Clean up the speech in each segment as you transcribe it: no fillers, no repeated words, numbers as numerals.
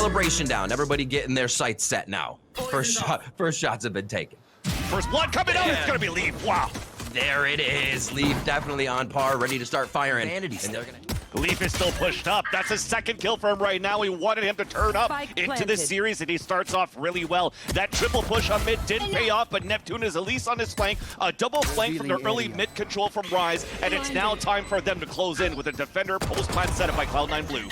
celebration down. Everybody getting their sights set now. First shots have been taken. First blood coming out, it's gonna be Leaf. Wow. There it is. Leaf definitely on par, ready to start firing. And they're gonna... Leaf is still pushed up. That's his second kill for him right now. We wanted him to turn up into this series, and he starts off really well. That triple push on mid didn't pay off, but Neptune is at least on his flank. A double flank from the early mid control from Rise, and it's now time for them to close in with a defender post-plant setup by Cloud9 Blue.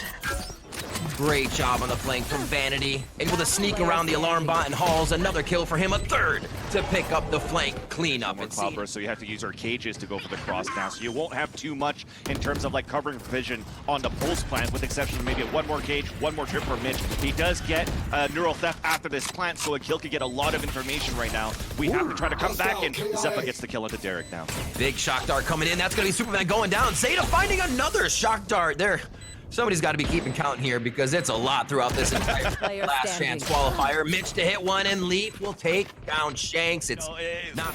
Great job on the flank from Vanity. Able to sneak around the alarm bot and hauls another kill for him. A third to pick up the flank cleanup. So you have to use our cages to go for the cross now. So you won't have too much in terms of like covering provision on the post plant, with the exception of maybe one more cage, one more trip for Mitch. He does get neural theft after this plant, so a kill could get a lot of information right now. We have to try to come back, and xeta gets the kill into Derek now. Big shock dart coming in. That's going to be Superman going down. xeta finding another shock dart there. Somebody's got to be keeping count here because it's a lot throughout this entire last chance qualifier. Mitch to hit one, and Leaf will take down Shanks. It's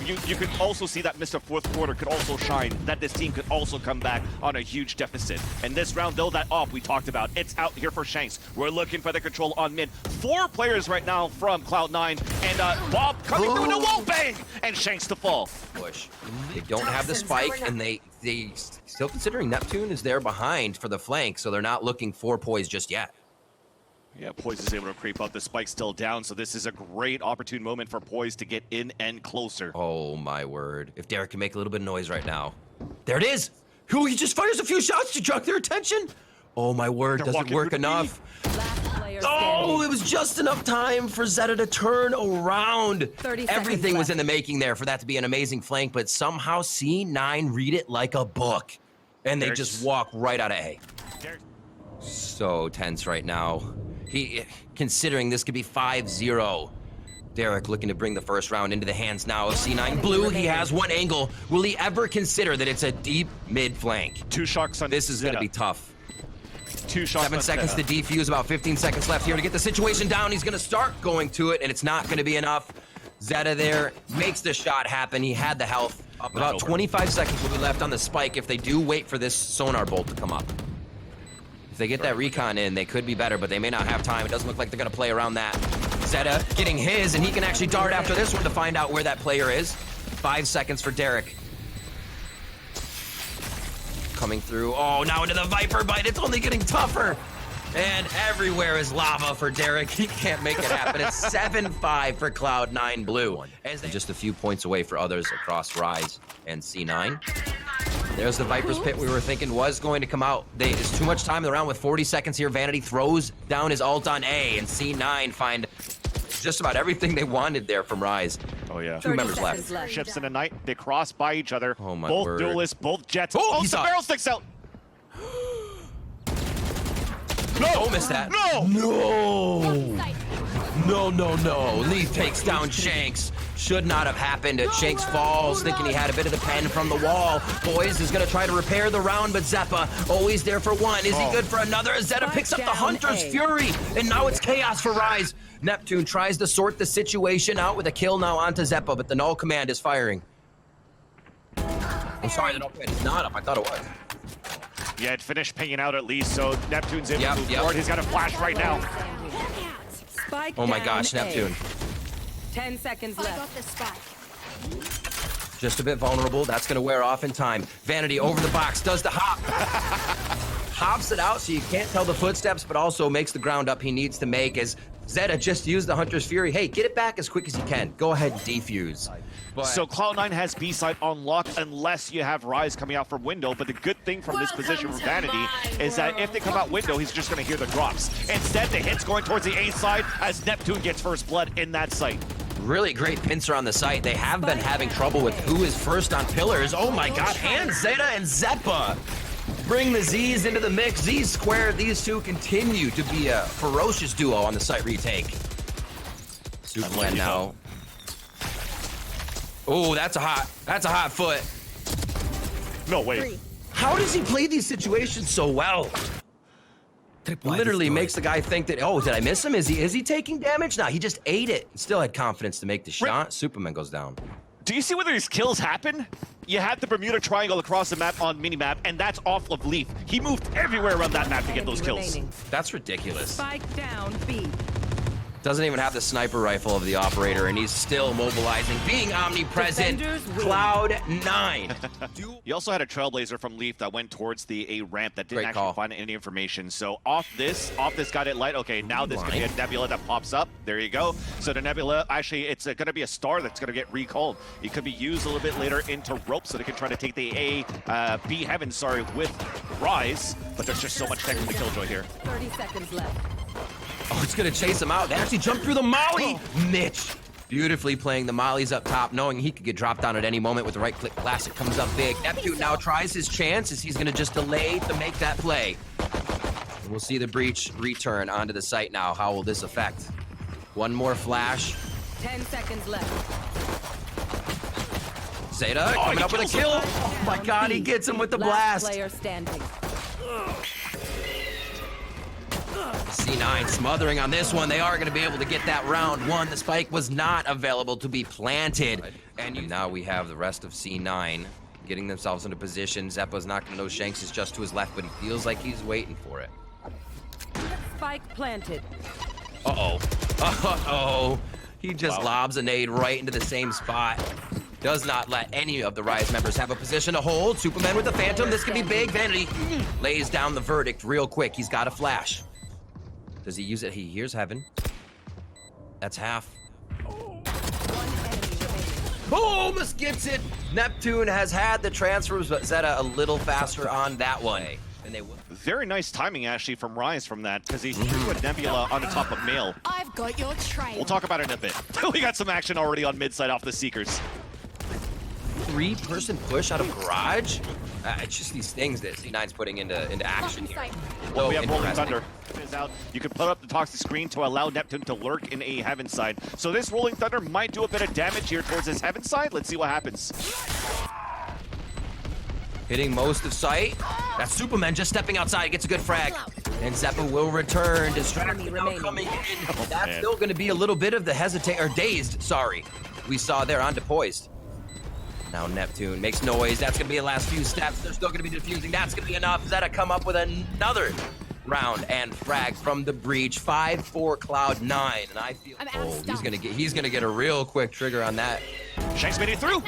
you can also see that Mr. Fourth Quarter could also shine, that this team could also come back on a huge deficit. And this round, though, that off we talked about, it's out here for Shanks. We're looking for the control on mid. 4 players right now from Cloud9, and Bob coming through the wall, bang! And Shanks to fall. Push. They don't have the spike, and they still considering Neptune is there behind for the flank, so they're not looking for Poise just yet. Yeah, Poise is able to creep up. The spike's still down, so this is a great opportune moment for Poise to get in and closer. Oh my word. If Derek can make a little bit of noise right now. There it is! Who, he just fires a few shots to draw their attention? Oh my word, doesn't work enough. Oh, it was just enough time for xeta to turn around. Everything was in the making there for that to be an amazing flank, but somehow C9 read it like a book. And they just walk right out of A. So tense right now. Considering this could be 5-0. Derek looking to bring the first round into the hands now of C9. Blue, he has one angle. Will he ever consider that it's a deep mid flank? 2 shocks on This is going to be tough. 2 shots. 7 seconds to defuse, about 15 seconds left here to get the situation down. He's gonna start going to it, and it's not gonna be enough. xeta there makes the shot happen. He had the health. About 25 seconds will be left on the spike if they do wait for this sonar bolt to come up. If they get that recon in, they could be better, but they may not have time. It doesn't look like they're gonna play around that. xeta getting his, and he can actually dart after this one to find out where that player is. 5 seconds for Derek. Coming through. Oh, now into the Viper bite. It's only getting tougher. And everywhere is lava for Derek. He can't make it happen. It's 7-5 for Cloud9 Blue. And just a few points away for others across Rise and C9. There's the Viper's Pit we were thinking was going to come out. There's too much time in the round with 40 seconds here. Vanity throws down his ult on A, and C9 find just about everything they wanted there from Rise. Oh, yeah. 2 members left. Ships in the night. They cross by each other. Oh, my both word. duelists, both jets. Oh, the barrel sticks out. No! Missed that. No! No. Leaf takes down Shanks. Should not have happened. Shanks falls, thinking he had a bit of the pen from the wall. Boys is going to try to repair the round, but xepa always there for one. Is he good for another? xeta picks up the Hunter's Fury, and now it's chaos for Rise. Neptune tries to sort the situation out with a kill now onto xepa, but the null command is firing. I'm sorry, the null command is not up. I thought it was. Yeah, it finished pinging out at least, so Neptune's able to move forward. He's got a flash right now. Oh my gosh, Neptune. 10 seconds left. Just a bit vulnerable. That's going to wear off in time. Vanity over the box, does the hop. Hops it out so you can't tell the footsteps, but also makes the ground up he needs to make as xeta just used the Hunter's Fury. Hey, get it back as quick as you can. Go ahead and defuse. But so Cloud9 has B-side on lock unless you have Rise coming out from window, but the good thing from this position from Vanity is that if they come out window, he's just going to hear the drops. Instead, the hit's going towards the A side as Neptune gets first blood in that site. Really great pincer on the site. They have been having trouble with who is first on pillars. Oh my god, and xeta and xepa bring the Z's into the mix. Z squared, these two continue to be a ferocious duo on the site retake. Superman now. Oh, that's a hot foot. No way. How does he play these situations so well? Literally makes the guy think that, oh, did I miss him? Is he taking damage? Nah, he just ate it. Still had confidence to make the shot. Superman goes down. Do you see where these kills happen? You had the Bermuda Triangle across the map on minimap, and that's off of Leaf. He moved everywhere around that map to get those kills. That's ridiculous. Spike down B. Doesn't even have the sniper rifle of the operator, and he's still mobilizing, being omnipresent. Cloud9. You also had a Trailblazer from Leaf that went towards the A ramp that didn't actually find any information. So off this got it light. Okay, now there's going to be a Nebula that pops up. There you go. So the Nebula, actually, it's going to be a star that's going to get recalled. It could be used a little bit later into rope so they can try to take the B heaven, with Rise. But there's just so much tech from the Killjoy here. 30 seconds left. Oh, it's gonna chase him out. They actually jumped through the molly. Mitch beautifully playing the mollies up top, knowing he could get dropped down at any moment with the right click. Classic comes up big. Neptune now tries his chance as he's gonna just delay to make that play. And we'll see the breach return onto the site now. How will this affect? One more flash. 10 seconds left. xeta coming up with a kill. Oh my god, he gets him with the blast. Player standing. C9 smothering on this one. They are going to be able to get that round one. The spike was not available to be planted. And now we have the rest of C9 getting themselves into position. Zeppa's not going to know Shanks is just to his left, but he feels like he's waiting for it. Spike planted. Uh-oh. Uh-oh. He just lobs a nade right into the same spot. Does not let any of the Rise members have a position to hold. Superman with the Phantom. This could be big. Vanity lays down the verdict real quick. He's got a flash. Does he use it? He hears heaven. That's half. Almost gets it. Neptune has had the transfers, but xeta a little faster on that one. And they very nice timing, actually, from Rise from that, because he's threw a Nebula on the top of Mail. I've got your trail. We'll talk about it in a bit. We got some action already on mid side off the Seekers. 3-person push out of garage? It's just these things that C9's putting into action here. Well, we have Rolling Thunder. Is out. You can put up the toxic screen to allow Neptune to lurk in a heaven side. So this Rolling Thunder might do a bit of damage here towards this heaven side. Let's see what happens. Hitting most of sight. That's Superman just stepping outside, gets a good frag. And Zeppa will return. Distraction now coming in. That's still going to be a little bit of the dazed, sorry. We saw there on Poised. Now Neptune makes noise. That's going to be the last few steps. They're still going to be defusing. That's going to be enough. xeta come up with another round and frag from the breach. 5-4 Cloud9. And I feel he's gonna get a real quick trigger on that. Shanks made it through.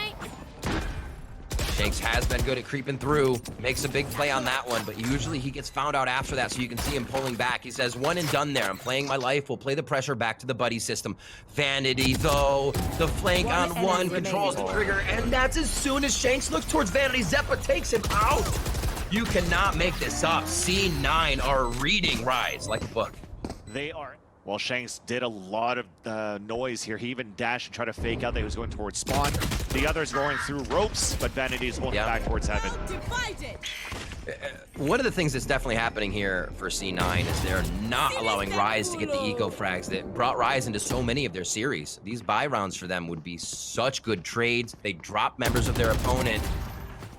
Shanks has been good at creeping through, makes a big play on that one, but usually he gets found out after that, so you can see him pulling back. He says, one and done there. I'm playing my life. We'll play the pressure back to the buddy system. Vanity, though, the flank on one controls the trigger, and that's as soon as Shanks looks towards Vanity. Zeppa takes him out. You cannot make this up. C9 are reading Rise like a book. They are. Well, Shanks did a lot of noise here. He even dashed and tried to fake out that he was going towards spawn. The others going through ropes, but Vanity's holding back towards heaven. One of the things that's definitely happening here for C9 is they're not allowing Rise to get the eco frags that brought Rise into so many of their series. These buy rounds for them would be such good trades. They drop members of their opponent.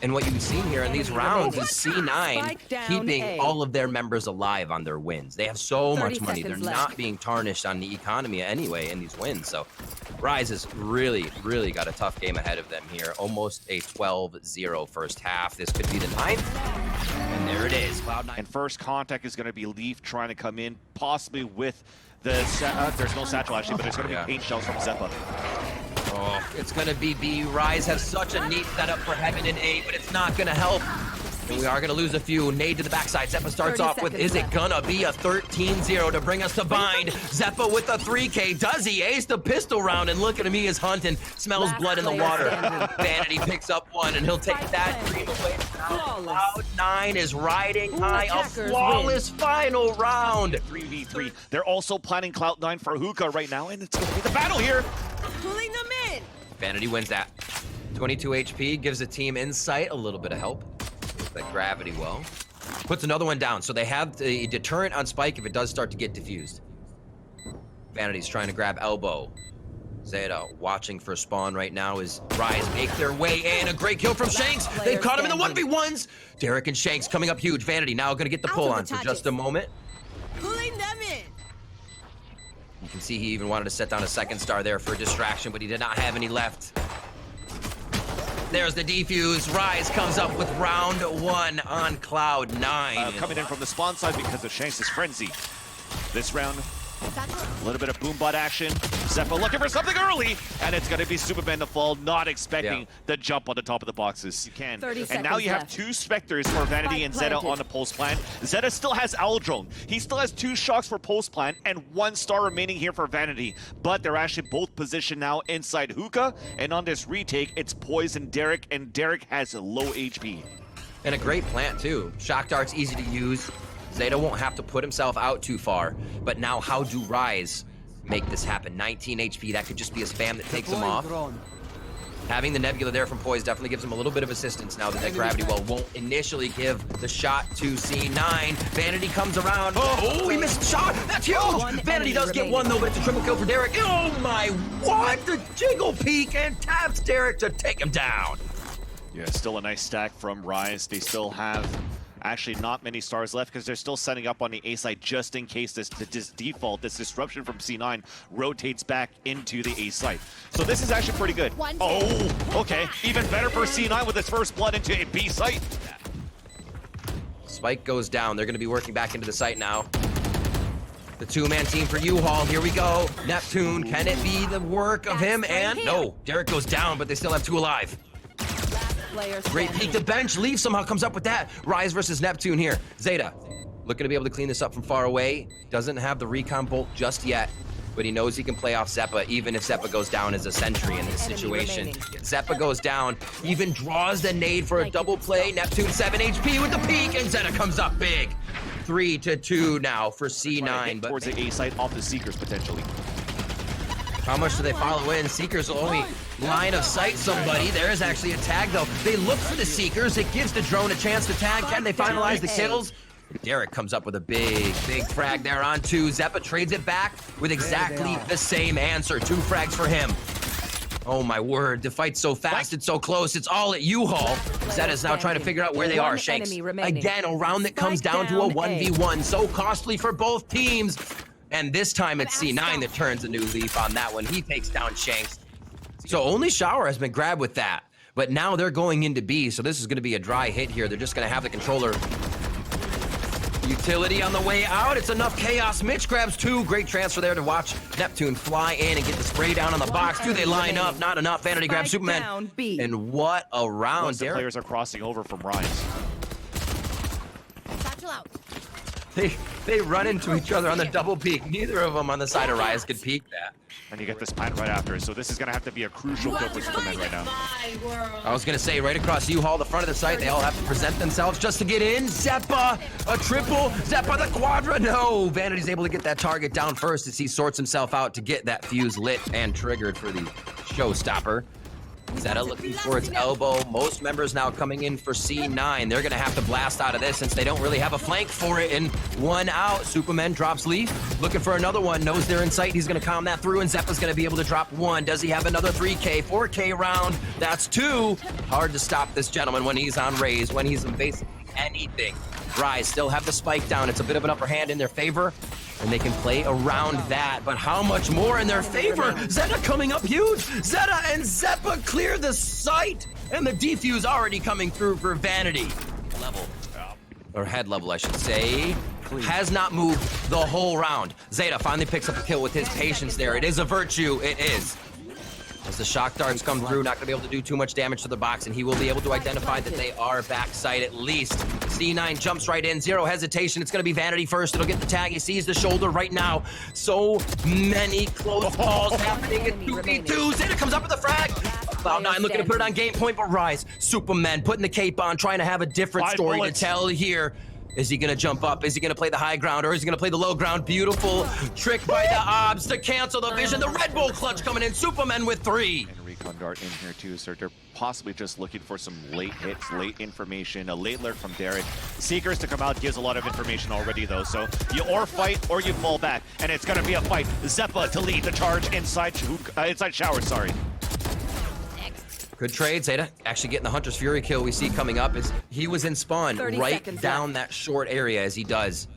And what you've seen here in these rounds is C9 keeping all of their members alive on their wins. They have so much money. They're not being tarnished on the economy anyway in these wins. So Rise has really, really got a tough game ahead of them here. Almost a 12-0 first half. This could be the 9th. And there it is. Cloud9. And first contact is going to be Leaf trying to come in, possibly with the... there's no satchel, actually, but there's going to be paint shells from Zeppa. Oh, it's going to be B. Rise has such a neat setup for Heaven and A, but it's not going to help. And we are going to lose a few. Nade to the backside. Zeppa starts off with, is it going to be a 13-0 to bring us to bind? Zeppa with a 3K. Does he ace the pistol round? And look at him, he is hunting. Smells blood in the water. Vanity picks up one, and he'll take that dream away. Cloud9 is riding high. A flawless final round. 3v3. They're also planning Cloud9 for hookah right now, and it's going to be the battle here. Pulling them in. Vanity wins that. 22 HP gives the team insight, a little bit of help. That gravity well. Puts another one down, so they have the deterrent on Spike if it does start to get diffused. Vanity's trying to grab elbow. xeta watching for spawn right now as Rise make their way in. A great kill from Shanks. They've caught him in the 1v1s. Derek and Shanks coming up huge. Vanity now gonna get the pull on for just a moment. Pulling them in. You can see he even wanted to set down a second star there for a distraction, but he did not have any left. There's the defuse. Rise comes up with round 1 on cloud 9. Coming in from the spawn side because of Shanks' frenzy. This round, a little bit of boombot action. Xepa looking for something early, and it's going to be Superman to fall, not expecting the jump on the top of the boxes. You can. 30 and now you have seconds 2 Spectres for Vanity and Xeta on the pulse plant. Xeta still has Owl Drone. He still has 2 shocks for pulse plant and 1 star remaining here for Vanity. But they're actually both positioned now inside Hookah, and on this retake, it's Poise and Derek has low HP. And a great plant too. Shock dart's easy to use. Xeta won't have to put himself out too far. But now how do Rise make this happen? 19 HP, that could just be a spam that takes him off. Having the Nebula there from Poise definitely gives him a little bit of assistance now that that Gravity Well won't initially give the shot to C9. Vanity comes around. Oh, he missed the shot. That's huge. Vanity does get 1 though, but it's a triple kill for Derek. Oh my, what? The jiggle peek and taps Derek to take him down. Yeah, still a nice stack from Rise. They still have actually not many stars left because they're still setting up on the A side just in case this disruption from C9 rotates back into the A site. So this is actually pretty good. Oh, okay. Even better for C9 with his first blood into a B site. Spike goes down. They're going to be working back into the site now. The 2-man team for U-Haul. Here we go. Neptune. Can it be the work of him? And no, Derek goes down, but they still have 2 alive. Great peek to bench. Leaf somehow comes up with that. Rise versus Neptune here. Xeta looking to be able to clean this up from far away. Doesn't have the recon bolt just yet, but he knows he can play off Xepa even if Xepa goes down as a sentry in this situation. Xepa goes down, even draws the nade for a double play. Neptune 7 HP with the peek, and Xeta comes up big. 3-2 now for C9. But towards the A site off the Seekers potentially. how much do they follow in? Seekers will only line of sight somebody. There is actually a tag though. They look for the Seekers. It gives the drone a chance to tag. Can they finalize the kills? Derek comes up with a big frag there on 2. Xepa trades it back with exactly the same answer. 2 frags for him. Oh my word, the fight's so fast, it's so close, it's all at U-Haul. Xeta's now trying to figure out where they are, Shanks. Again, a round that comes down to a 1v1. So costly for both teams. And this time it's C9 that turns a new leaf on that one. He takes down Shanks. So only Shower has been grabbed with that. But now they're going into B, so this is going to be a dry hit here. They're just going to have the controller. Utility on the way out. It's enough chaos. Mitch grabs 2. Great transfer there to watch Neptune fly in and get the spray down on the box. Do they line up? Not enough. Vanity grabs Superman. And what a round. Most of the players are crossing over from Rise. They run into each other on the double peek. Neither of them on the side of Rise could peek that. And you get this plant right after, so this is going to have to be a crucial kill for Superman right now. I was going to say, right across U-Haul, the front of the site, they all have to present themselves just to get in. Xepa, a triple. Xepa, the quadra. No, Vanity's able to get that target down first as he sorts himself out to get that fuse lit and triggered for the showstopper. Xeta looking for its elbow. Most members now coming in for C9. They're going to have to blast out of this since they don't really have a flank for it. And 1 out. Superman drops Leaf. Looking for another one. Knows they're in sight. He's going to calm that through. And Xepa's going to be able to drop 1. Does he have another 3K, 4K round? That's 2. Hard to stop this gentleman when he's on raise, when he's in basically anything. Rise still have the spike down. It's a bit of an upper hand in their favor. And they can play around that, but how much more in their favor? Xeta coming up huge. Xeta and Xepa clear the site, and the defuse already coming through for Vanity. Level, or head level, I should say. Has not moved the whole round. Xeta finally picks up a kill with his patience there. It is a virtue, it is. As the shock darts come through, not gonna be able to do too much damage to the box, and he will be able to identify that they are backside at least. C9 jumps right in, 0 hesitation. It's gonna be Vanity first. It'll get the tag. He sees the shoulder right now. So many close calls happening at 2v2. Xeta comes up with a frag. Cloud9 looking to put it on game point, but Rise, Superman putting the cape on, trying to have a different story to tell here. Is he gonna jump up? Is he gonna play the high ground, or is he gonna play the low ground? Beautiful trick by the Obs to cancel the vision. The Red Bull clutch coming in. Superman with 3. And recon dart in here too, so they're possibly just looking for some late hits, late information, a late lurk from Derek. Seekers to come out gives a lot of information already though, so you or fight or you fall back, and it's gonna be a fight. Xepa to lead the charge inside Shower, sorry. Good trade, Xeta. Actually getting the Hunter's Fury kill we see coming up is he was in spawn right down that short area as he does.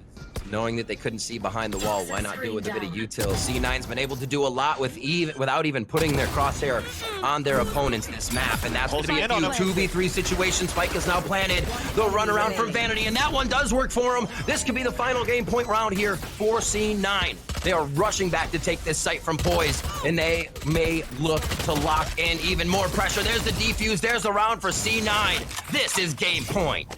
knowing that they couldn't see behind the wall, why not do it with a bit of util? C9's been able to do a lot with without even putting their crosshair on their opponents this map, and that's going to be a few 2v3 situations. Spike is now planted. They'll run around from Vanity, and that one does work for him. This could be the final game point round here for C9. They are rushing back to take this site from Poise, and they may look to lock in even more pressure. There's the defuse. There's the round for C9. This is game point.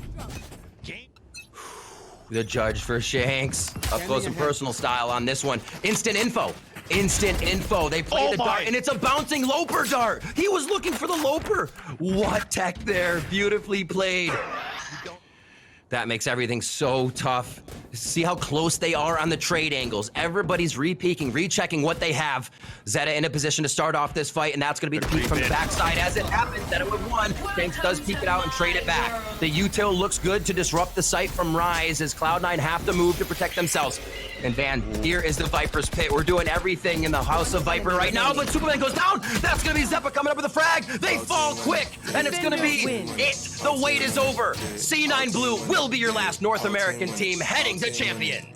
The judge for Shanks. Up close and personal style on this one. Instant info. Instant info. They play the dart, and it's a bouncing Loper dart. He was looking for the Loper. What tech there. Beautifully played. That makes everything so tough. See how close they are on the trade angles. Everybody's re-peeking, rechecking what they have. Xeta in a position to start off this fight, and that's going to be the peek from the backside. As it happens, Xeta with one. Shanks does peek it out and trade it back. The util looks good to disrupt the site from Rise as Cloud9 have to move to protect themselves. And Van, here is the Viper's pit. We're doing everything in the House of Viper right now, but Superman goes down. That's going to be Zeppa coming up with a frag. They fall quick, and it's going to be it. The wait is over. C9 Blue will be your last North American team heading to champion.